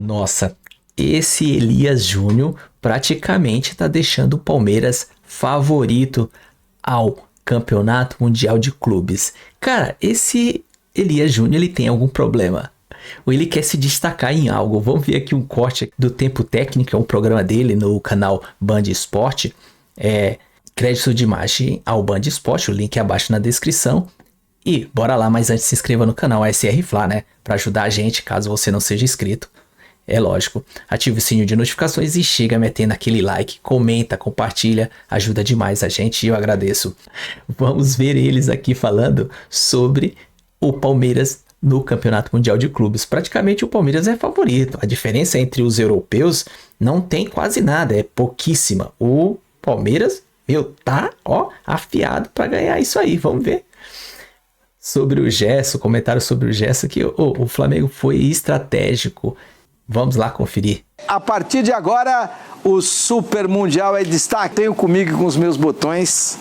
Nossa, esse Elias Júnior praticamente está deixando o Palmeiras favorito ao Campeonato Mundial de Clubes. Cara, esse Elias Júnior, ele tem algum problema? Ou ele quer se destacar em algo? Vamos ver aqui um corte do Tempo Técnico, é um programa dele no canal Band Esporte. Crédito de imagem ao Band Esporte, o link é abaixo na descrição. E bora lá, mas antes se inscreva no canal SR Fla, né? Para ajudar a gente, caso você não seja inscrito. É lógico, ative o sininho de notificações e chega metendo aquele like, comenta, compartilha, ajuda demais a gente e eu agradeço. Vamos ver eles aqui falando sobre o Palmeiras no Campeonato Mundial de Clubes. Praticamente o Palmeiras é favorito, a diferença entre os europeus não tem quase nada, é pouquíssima. O Palmeiras, tá afiado para ganhar isso aí, vamos ver. Sobre o Gerson, comentário sobre o Gerson, que o Flamengo foi estratégico. Vamos lá conferir. A partir de agora, o Super Mundial é destaque. Tenho comigo e com os meus botões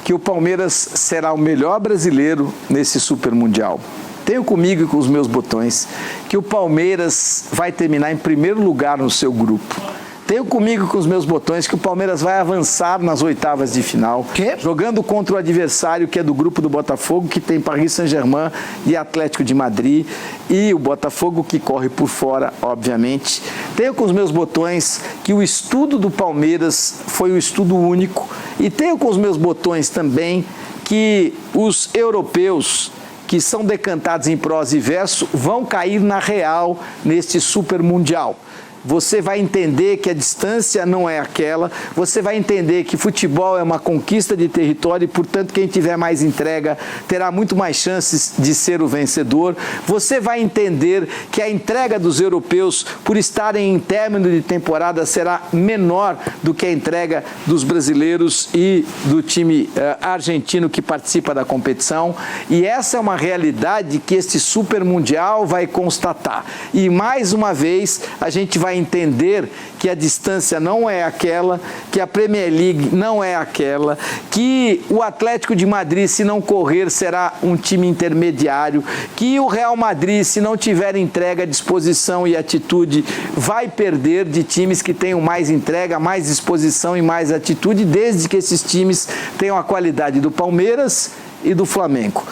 que o Palmeiras será o melhor brasileiro nesse Super Mundial. Tenho comigo e com os meus botões que o Palmeiras vai terminar em primeiro lugar no seu grupo. Tenho comigo com os meus botões que o Palmeiras vai avançar nas oitavas de final, jogando contra o adversário que é do grupo do Botafogo, que tem Paris Saint-Germain e Atlético de Madrid, e o Botafogo que corre por fora, obviamente. Tenho com os meus botões que o estudo do Palmeiras foi um estudo único, e tenho com os meus botões também que os europeus que são decantados em prosa e verso vão cair na real neste Super Mundial. Você vai entender que a distância não é aquela, você vai entender que futebol é uma conquista de território e, portanto, quem tiver mais entrega terá muito mais chances de ser o vencedor. Você vai entender que a entrega dos europeus, por estarem em término de temporada, será menor do que a entrega dos brasileiros e do time argentino que participa da competição. E essa é uma realidade que este Super Mundial vai constatar. E, mais uma vez, a gente vai entender que a distância não é aquela, que a Premier League não é aquela, que o Atlético de Madrid, se não correr, será um time intermediário, que o Real Madrid, se não tiver entrega, disposição e atitude, vai perder de times que tenham mais entrega, mais disposição e mais atitude, desde que esses times tenham a qualidade do Palmeiras e do Flamengo.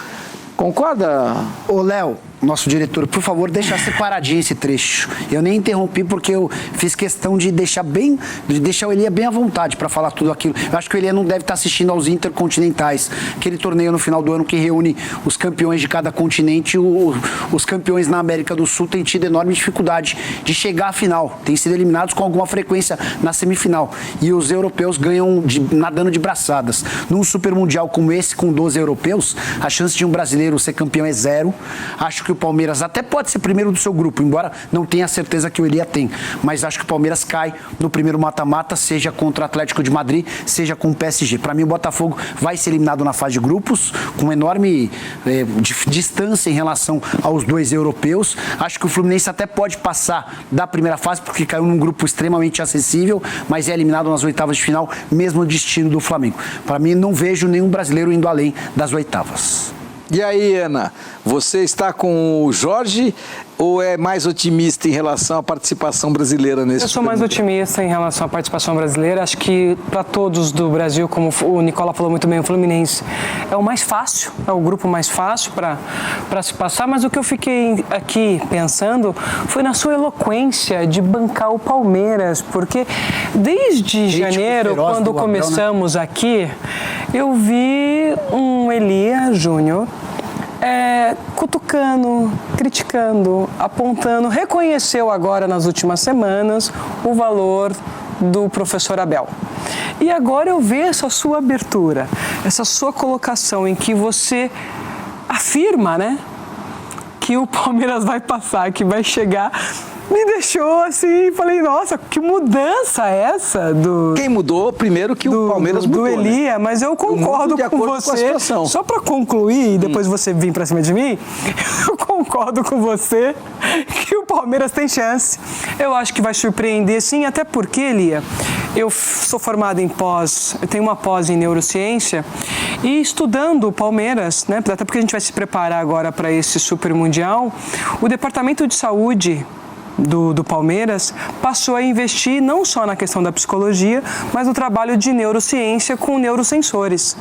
Concorda? Ô, Léo, nosso diretor, por favor, deixa separadinho esse trecho. Eu nem interrompi porque eu fiz questão de deixar o Elia bem à vontade para falar tudo aquilo. Eu acho que o Elia não deve estar assistindo aos intercontinentais, aquele torneio no final do ano que reúne os campeões de cada continente. Os campeões na América do Sul têm tido enorme dificuldade de chegar à final, têm sido eliminados com alguma frequência na semifinal. E os europeus ganham nadando de braçadas. Num Super Mundial como esse, com 12 europeus, a chance de um brasileiro ser campeão é zero. Acho que o Palmeiras até pode ser primeiro do seu grupo, embora não tenha certeza que o Elia tem. Mas acho que o Palmeiras cai no primeiro mata-mata, seja contra o Atlético de Madrid, seja com o PSG. Para mim, o Botafogo vai ser eliminado na fase de grupos, com enorme distância em relação aos dois europeus. Acho que o Fluminense até pode passar da primeira fase, porque caiu num grupo extremamente acessível, mas é eliminado nas oitavas de final, mesmo o destino do Flamengo. Para mim, não vejo nenhum brasileiro indo além das oitavas. E aí, Ana, você está com o Jorge ou é mais otimista em relação à participação brasileira nesse? Eu sou mais otimista em relação à participação brasileira. Acho que para todos do Brasil, como o Nicola falou muito bem, o Fluminense é o mais fácil, é o grupo mais fácil para se passar. Mas o que eu fiquei aqui pensando foi na sua eloquência de bancar o Palmeiras, porque desde janeiro, quando começamos aqui, eu vi um Elias Júnior cutucando, criticando, apontando, reconheceu agora nas últimas semanas o valor do professor Abel. E agora eu vejo essa sua abertura, essa sua colocação em que você afirma, né, que o Palmeiras vai passar, que vai chegar, me deixou assim, falei, nossa, que mudança é essa do... Quem mudou primeiro que o Palmeiras mudou, do Elia, né? Mas eu concordo com você, só para concluir, e depois você vir para cima de mim, eu concordo com você que o Palmeiras tem chance. Eu acho que vai surpreender, sim, até porque, Elia, eu sou formado em eu tenho uma pós em neurociência, e estudando o Palmeiras, né, até porque a gente vai se preparar agora para esse Super Mundial, o Departamento de Saúde do Palmeiras, passou a investir não só na questão da psicologia, mas no trabalho de neurociência com neurosensores.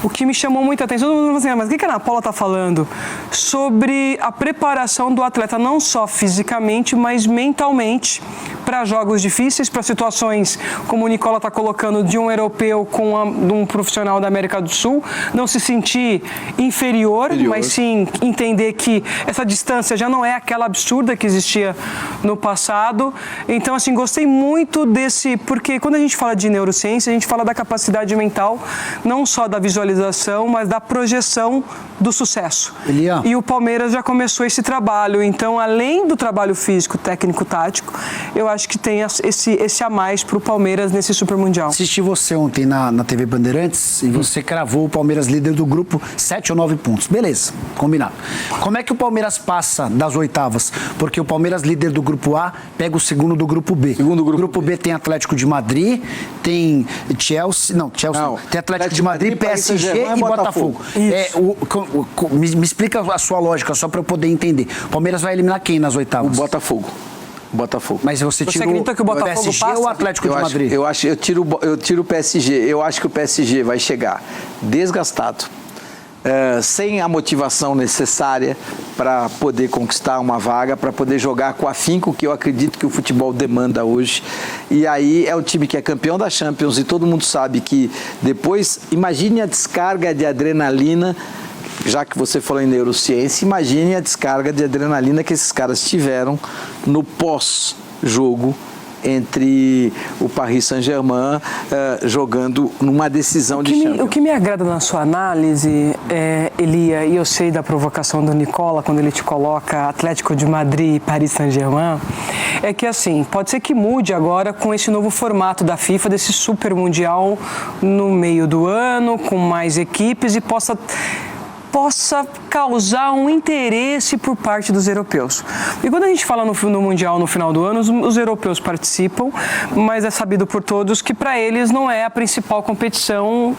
O que me chamou muita atenção, todo mundo falou assim, mas o que a Ana Paula está falando? Sobre a preparação do atleta, não só fisicamente, mas mentalmente, para jogos difíceis, para situações, como o Nicola está colocando, de um europeu de um profissional da América do Sul, não se sentir inferior, mas sim entender que essa distância já não é aquela absurda que existia no passado. Então, assim, gostei muito desse, porque quando a gente fala de neurociência, a gente fala da capacidade mental, não só da visualização, mas da projeção do sucesso. Elia. E o Palmeiras já começou esse trabalho. Então, além do trabalho físico, técnico, tático, eu acho que tem esse a mais para o Palmeiras nesse Super Mundial. Assisti você ontem na TV Bandeirantes e você cravou o Palmeiras líder do grupo 7 ou 9 pontos. Beleza, combinado. Como é que o Palmeiras passa das oitavas? Porque o Palmeiras líder do grupo A pega o segundo do grupo B. Grupo B tem Atlético de Madrid, tem Chelsea, tem Atlético de Madrid, PSG e Botafogo. Me explica a sua lógica, só para eu poder entender. O Palmeiras vai eliminar quem nas oitavas? O Botafogo. Mas você tira acredita que o Botafogo PSG passa? ou o Atlético de Madrid? Eu tiro o PSG. Eu acho que o PSG vai chegar desgastado, sem a motivação necessária para poder conquistar uma vaga, para poder jogar com afinco, que eu acredito que o futebol demanda hoje. E aí é um time que é campeão da Champions e todo mundo sabe que depois, imagine a descarga de adrenalina. Já que você falou em neurociência, imagine a descarga de adrenalina que esses caras tiveram no pós-jogo entre o Paris Saint-Germain jogando numa decisão de Champions. O que me agrada na sua análise, Elia, e eu sei da provocação do Nicola, quando ele te coloca Atlético de Madrid e Paris Saint-Germain, é que assim, pode ser que mude agora com esse novo formato da FIFA, desse Super Mundial no meio do ano, com mais equipes e possa causar um interesse por parte dos europeus. E quando a gente fala no Mundial no final do ano, os europeus participam, mas é sabido por todos que para eles não é a principal competição.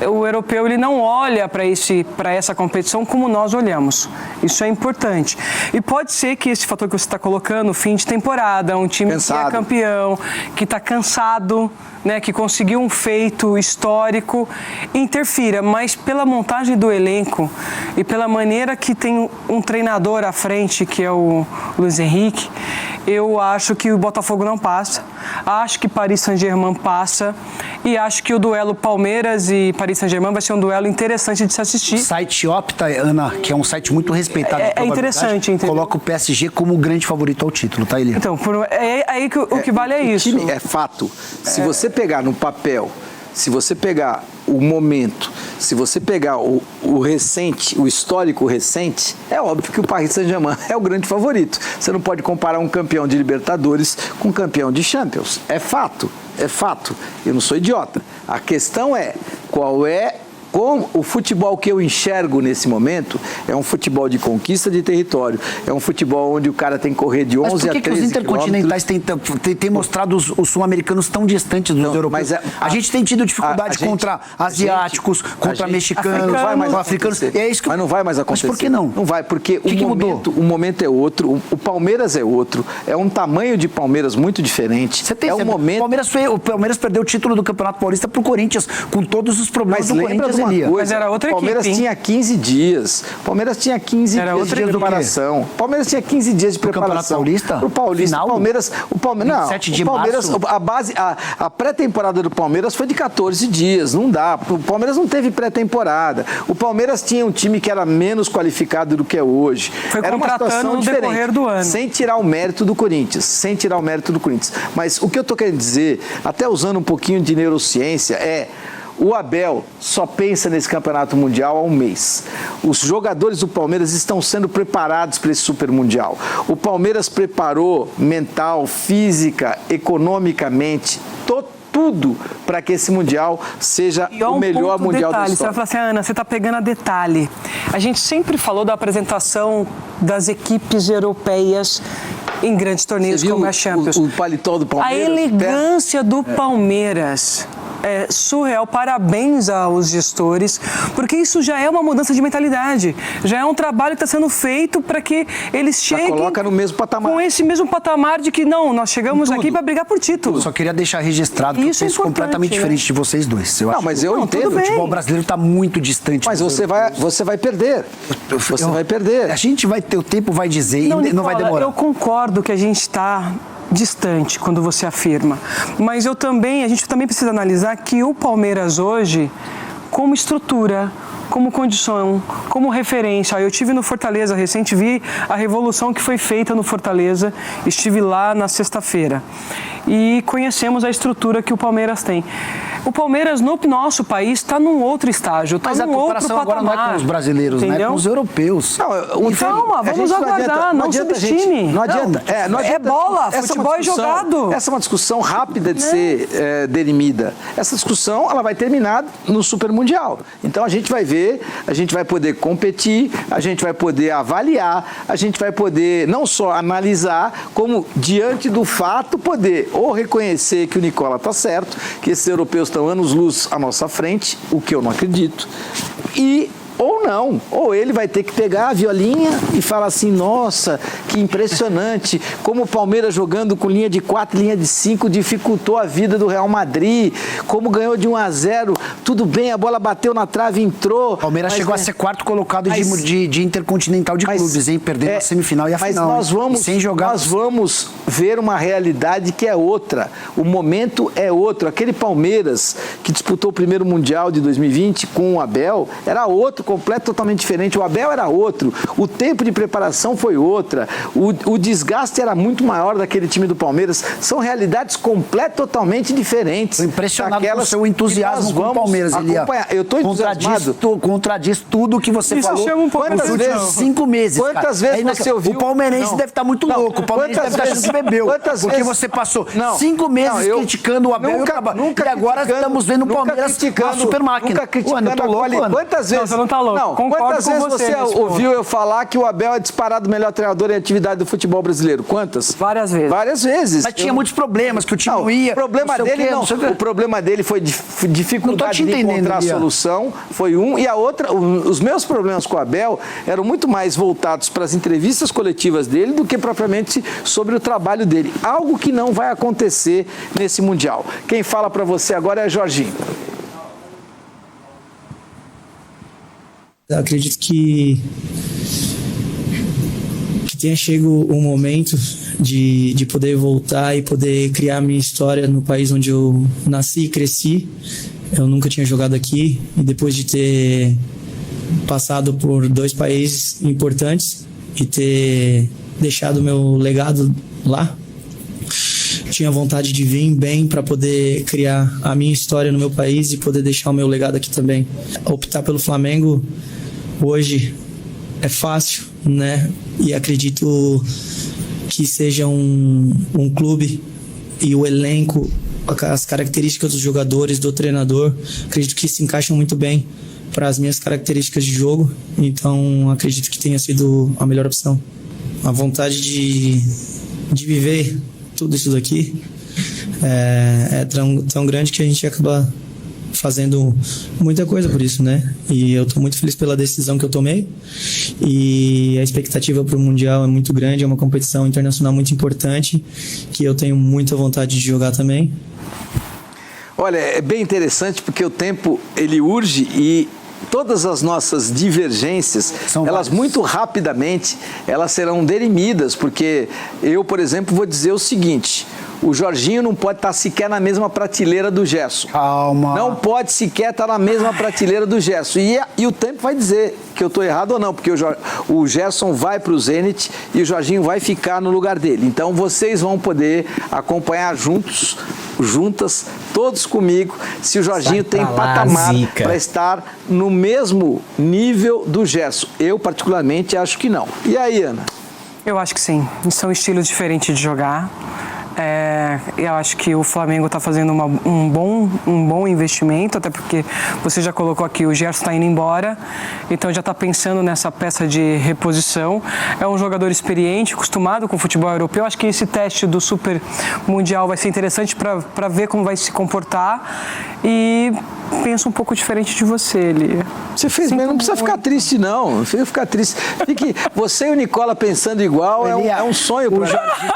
O europeu ele não olha para essa competição como nós olhamos. Isso é importante. E pode ser que esse fator que você está colocando, fim de temporada, um time que é campeão, que está cansado, né, que conseguiu um feito histórico, interfira, mas pela montagem do elenco e pela maneira que tem um treinador à frente, que é o Luiz Henrique, eu acho que o Botafogo não passa, acho que Paris Saint-Germain passa e acho que o duelo Palmeiras e Paris Saint-Germain vai ser um duelo interessante de se assistir. O site Opta, Ana, que é um site muito respeitado. É interessante, entendeu? Coloca o PSG como grande favorito ao título, tá, Elia? Então, aí que o que vale é isso. Time é fato. Se você pegar no papel, se você pegar o momento, se você pegar o recente, o histórico recente, é óbvio que o Paris Saint-Germain é o grande favorito. Você não pode comparar um campeão de Libertadores com um campeão de Champions. É fato, é fato. Eu não sou idiota. A questão é, com o futebol que eu enxergo nesse momento é um futebol de conquista de território, é um futebol onde o cara tem que correr de 11 a 13 quilômetros. Mas por que os intercontinentais têm mostrado os sul-americanos tão distantes dos europeus? A gente tem tido dificuldade contra asiáticos, contra mexicanos, africanos. Mas não vai mais acontecer. Mas por que não? Não vai, porque o momento é outro, o Palmeiras é outro, é um tamanho de Palmeiras muito diferente. O Palmeiras perdeu o título do Campeonato Paulista pro Corinthians, com todos os problemas do Corinthians. Mas era outra equipe. O Palmeiras tinha 15 dias. O Palmeiras tinha 15 dias de preparação. O Palmeiras tinha 15 dias de preparação. Paulista? O Paulista. Final? O Palmeiras. Não. 27 de o Palmeiras. março. A pré-temporada do Palmeiras foi de 14 dias. Não dá. O Palmeiras não teve pré-temporada. O Palmeiras tinha um time que era menos qualificado do que é hoje. Foi era uma situação no diferente. decorrer do ano. Sem tirar o mérito do Corinthians. Mas o que eu estou querendo dizer, até usando um pouquinho de neurociência, o Abel só pensa nesse campeonato mundial há um mês. Os jogadores do Palmeiras estão sendo preparados para esse super mundial. O Palmeiras preparou mental, física, economicamente, tudo para que esse mundial seja o melhor mundial da história. Você vai falar assim, Ana, você está pegando a detalhe. A gente sempre falou da apresentação das equipes europeias em grandes torneios como a Champions. O paletó do Palmeiras? A elegância do Palmeiras surreal. Parabéns aos gestores, porque isso já é uma mudança de mentalidade, já é um trabalho que está sendo feito para que eles cheguem coloca no mesmo patamar. com esse mesmo patamar de que não, nós chegamos aqui para brigar por título. Só queria deixar registrado que eu penso completamente diferente de vocês dois. Eu não, acho mas que eu entendo. o futebol brasileiro está muito distante. Mas você vai perder. Você vai perder. A gente vai ter, o tempo vai dizer Não, e Nicola, não vai demorar. Eu concordo que a gente está distante quando você afirma, mas a gente também precisa analisar que o Palmeiras hoje, como estrutura, como condição, como referência. Eu estive no Fortaleza recente, vi a revolução que foi feita no Fortaleza, estive lá na sexta-feira e conhecemos a estrutura que o Palmeiras tem. O Palmeiras no nosso país está num outro estágio, está num outro patamar. Mas a comparação agora não é com os brasileiros, né? É com os europeus. Calma, vamos aguardar, não subestime. Não adianta. É bola, futebol é jogado. Essa é uma discussão rápida de ser derimida. Essa discussão ela vai terminar no Super Mundial. Então a gente vai ver, a gente vai poder competir, a gente vai poder avaliar, a gente vai poder não só analisar, como diante do fato poder ou reconhecer que o Nicola está certo, que esses europeus estão anos-luz à nossa frente, o que eu não acredito, ou não, ou ele vai ter que pegar a violinha e falar assim, nossa, que impressionante, como o Palmeiras jogando com linha de 4, linha de 5, dificultou a vida do Real Madrid, como ganhou de 1-0, tudo bem, a bola bateu na trave e entrou. O Palmeiras chegou a ser quarto colocado de Intercontinental de Clubes, hein? Perdendo a semifinal e a final. Mas nós vamos ver uma realidade que é outra, o momento é outro. Aquele Palmeiras que disputou o primeiro Mundial de 2020 com o Abel, era outro, totalmente diferente. O Abel era outro, o tempo de preparação foi outra, o desgaste era muito maior daquele time do Palmeiras. São realidades totalmente diferentes. Estou impressionado com o seu entusiasmo com o Palmeiras, Elia. Eu estou entusiasmado. Contradiz tudo o que você falou nos últimos 5 meses. Quantas vezes você ouviu? O palmeirense deve estar muito louco. O palmeirense deve estar achando que bebeu. Porque você passou 5 meses criticando o Abel e agora estamos vendo o Palmeiras com a super máquina. Nunca criticando a qualidade. Quantas vezes? Você não tá louco. Não, quantas vezes você ouviu eu falar que o Abel é disparado o melhor treinador em atividade do futebol brasileiro? Quantas? Várias vezes. Várias vezes. Mas tinha muitos problemas, que o time não ia. O problema dele foi dificuldade de encontrar a solução, foi e a outra, os meus problemas com o Abel eram muito mais voltados para as entrevistas coletivas dele do que propriamente sobre o trabalho dele. Algo que não vai acontecer nesse Mundial. Quem fala para você agora é Jorginho. Eu acredito que tenha chegado o momento de poder voltar e poder criar minha história no país onde eu nasci e cresci. Eu nunca tinha jogado aqui e depois de ter passado por 2 países importantes e ter deixado meu legado lá, tinha vontade de vir bem para poder criar a minha história no meu país e poder deixar o meu legado aqui também. Optar pelo Flamengo hoje é fácil, né? E acredito que seja um clube e o elenco, as características dos jogadores, do treinador, acredito que se encaixam muito bem para as minhas características de jogo. Então acredito que tenha sido a melhor opção. A vontade de viver tudo isso daqui é tão grande que a gente acaba fazendo muita coisa por isso, né? E eu tô muito feliz pela decisão que eu tomei e a expectativa para o Mundial é muito grande, é uma competição internacional muito importante que eu tenho muita vontade de jogar também. Olha, é bem interessante porque o tempo ele urge e todas as nossas divergências, elas muito rapidamente, elas serão derimidas, porque eu, por exemplo, vou dizer o seguinte: o Jorginho não pode estar sequer na mesma prateleira do Gerson. Calma. Não pode sequer estar na mesma prateleira do Gerson. E o tempo vai dizer que eu estou errado ou não, porque o Gerson vai para o Zenit e o Jorginho vai ficar no lugar dele. Então vocês vão poder acompanhar juntas, todos comigo, se o Jorginho tem patamar para estar no mesmo nível do Gerson. Eu, particularmente, acho que não. E aí, Ana? Eu acho que sim. São estilos diferentes de jogar. Eu acho que o Flamengo está fazendo um bom investimento, até porque você já colocou aqui, o Gerson está indo embora, então já está pensando nessa peça de reposição. É um jogador experiente, acostumado com o futebol europeu. Acho que esse teste do Super Mundial vai ser interessante para ver como vai se comportar, e penso um pouco diferente de você, Elia. Você fez bem, não precisa ficar triste, não. Não precisa ficar triste. Você e o Nicola pensando igual é um sonho para mim.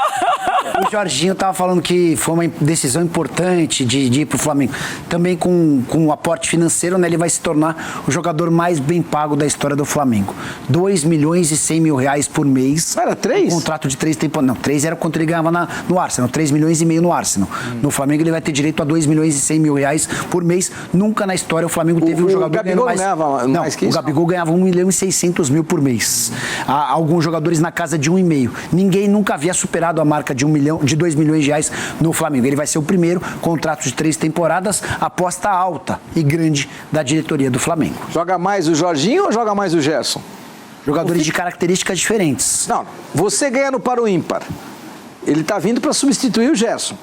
O Jorginho estava falando que foi uma decisão importante de ir para o Flamengo. Também com o aporte financeiro, né, ele vai se tornar o jogador mais bem pago da história do Flamengo. 2 milhões e 100 mil reais por mês. Era 3? Um contrato de 3 temporadas. Não, 3 era quanto ele ganhava no Arsenal. 3 milhões e meio no Arsenal. No Flamengo ele vai ter direito a 2 milhões e 100 mil reais por mês. Nunca na história o Flamengo teve um jogador ganhando mais. Não, o Gabigol ganhava 1 milhão e 600 mil por mês. Há alguns jogadores na casa de 1,5. Ninguém nunca havia superado a marca de 2 milhões de reais no Flamengo. Ele vai ser o primeiro, contrato de 3 temporadas, aposta alta e grande da diretoria do Flamengo. Joga mais o Jorginho ou joga mais o Gerson? Jogadores de características diferentes. Não, você ganha no Para o Ímpar. Ele tá vindo para substituir o Gerson.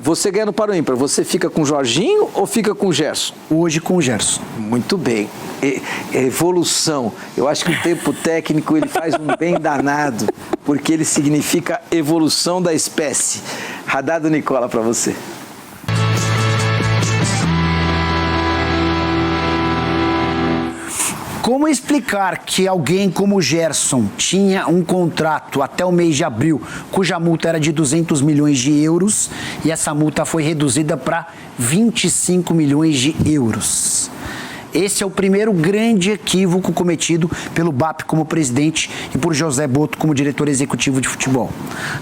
Você ganha no Para o Ímpar, você fica com o Jorginho ou fica com o Gerson? Hoje com o Gerson. Muito bem. Evolução. Eu acho que o tempo técnico ele faz um bem danado, porque ele significa evolução da espécie. Radado Nicola para você. Como explicar que alguém como o Gerson tinha um contrato até o mês de abril, cuja multa era de 200 milhões de euros, e essa multa foi reduzida para 25 milhões de euros? Esse é o primeiro grande equívoco cometido pelo BAP como presidente e por José Boto como diretor executivo de futebol.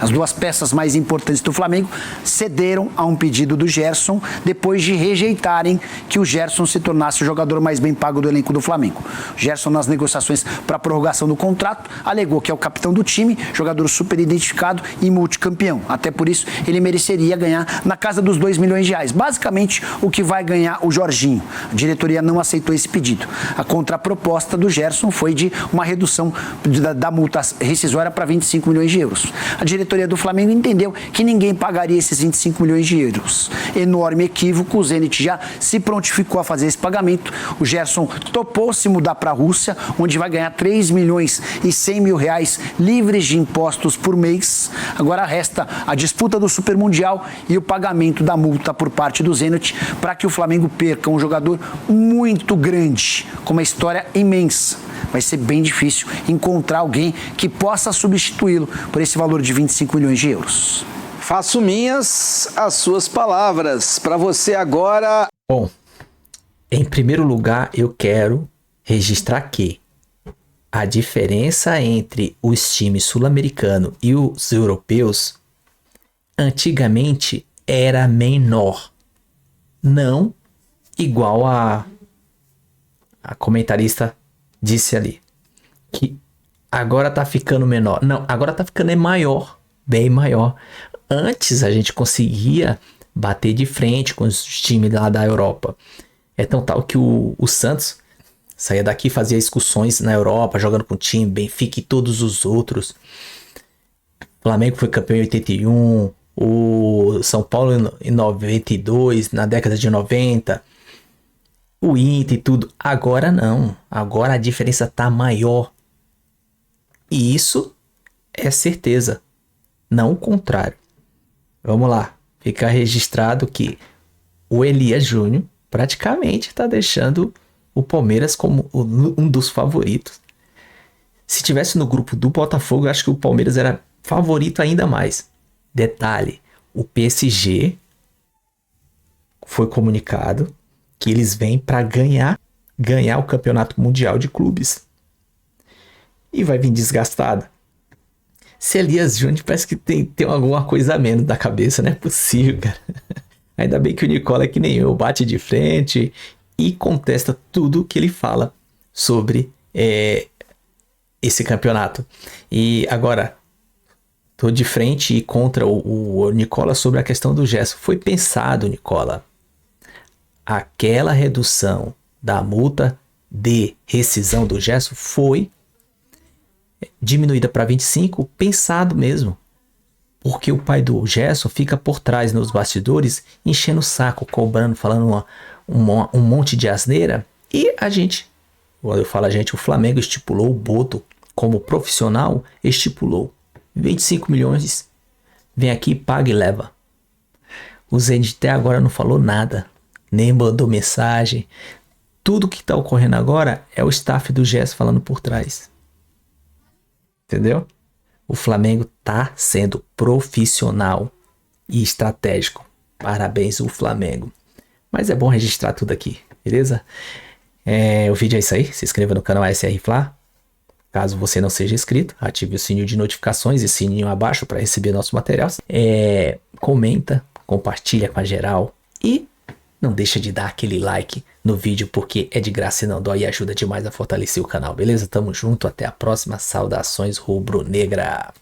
As duas peças mais importantes do Flamengo cederam a um pedido do Gerson depois de rejeitarem que o Gerson se tornasse o jogador mais bem pago do elenco do Flamengo. O Gerson, nas negociações para a prorrogação do contrato, alegou que é o capitão do time, jogador super identificado e multicampeão. Até por isso, ele mereceria ganhar na casa dos 2 milhões de reais. Basicamente, o que vai ganhar o Jorginho. A diretoria não aceitou esse pedido. A contraproposta do Gerson foi de uma redução da multa rescisória para 25 milhões de euros. A diretoria do Flamengo entendeu que ninguém pagaria esses 25 milhões de euros. Enorme equívoco, o Zenit já se prontificou a fazer esse pagamento. O Gerson topou se mudar para a Rússia, onde vai ganhar 3 milhões e 100 mil reais livres de impostos por mês. Agora resta a disputa do Super Mundial e o pagamento da multa por parte do Zenit para que o Flamengo perca um jogador muito grande, com uma história imensa. Vai ser bem difícil encontrar alguém que possa substituí-lo por esse valor de 25 milhões de euros. Faço minhas as suas palavras. Para você agora... Bom, em primeiro lugar, eu quero registrar que a diferença entre os times sul-americanos e os europeus antigamente era menor. Não igual a comentarista disse ali, que agora tá ficando menor. Não, agora tá ficando maior, bem maior. Antes a gente conseguia bater de frente com os times lá da Europa. É tão tal que o Santos saía daqui, fazia excursões na Europa, jogando com o time, Benfica e todos os outros. O Flamengo foi campeão em 81, o São Paulo em 92, na década de 90... o Inter e tudo. Agora não. Agora a diferença tá maior. E isso é certeza. Não o contrário. Vamos lá. Fica registrado que o Elias Júnior praticamente tá deixando o Palmeiras como um dos favoritos. Se tivesse no grupo do Botafogo, eu acho que o Palmeiras era favorito ainda mais. Detalhe. O PSG foi comunicado que eles vêm para ganhar o Campeonato Mundial de Clubes. E vai vir desgastado. Se Elias Júnior parece que tem alguma coisa a menos da cabeça, não é possível, cara. Ainda bem que o Nicola é que nem eu, bate de frente e contesta tudo que ele fala sobre esse campeonato. E agora, tô de frente e contra o Nicola sobre a questão do Gerson. Foi pensado, Nicola, aquela redução da multa de rescisão do Gerson foi diminuída para 25, pensado mesmo. Porque o pai do Gerson fica por trás nos bastidores, enchendo o saco, cobrando, falando um monte de asneira. E a gente, quando eu falo a gente, o Flamengo estipulou, o Boto, como profissional, estipulou 25 milhões, vem aqui, paga e leva. O Zenit até agora não falou nada, nem mandou mensagem. Tudo que tá ocorrendo agora é o staff do Gerson falando por trás. Entendeu? O Flamengo tá sendo profissional e estratégico. Parabéns, o Flamengo. Mas é bom registrar tudo aqui, beleza? O vídeo é isso aí. Se inscreva no canal SR Fla. Caso você não seja inscrito, ative o sininho de notificações e sininho abaixo para receber nosso material. Comenta, compartilha com a geral e não deixa de dar aquele like no vídeo, porque é de graça e não dói e ajuda demais a fortalecer o canal, beleza? Tamo junto, até a próxima. Saudações rubro-negra.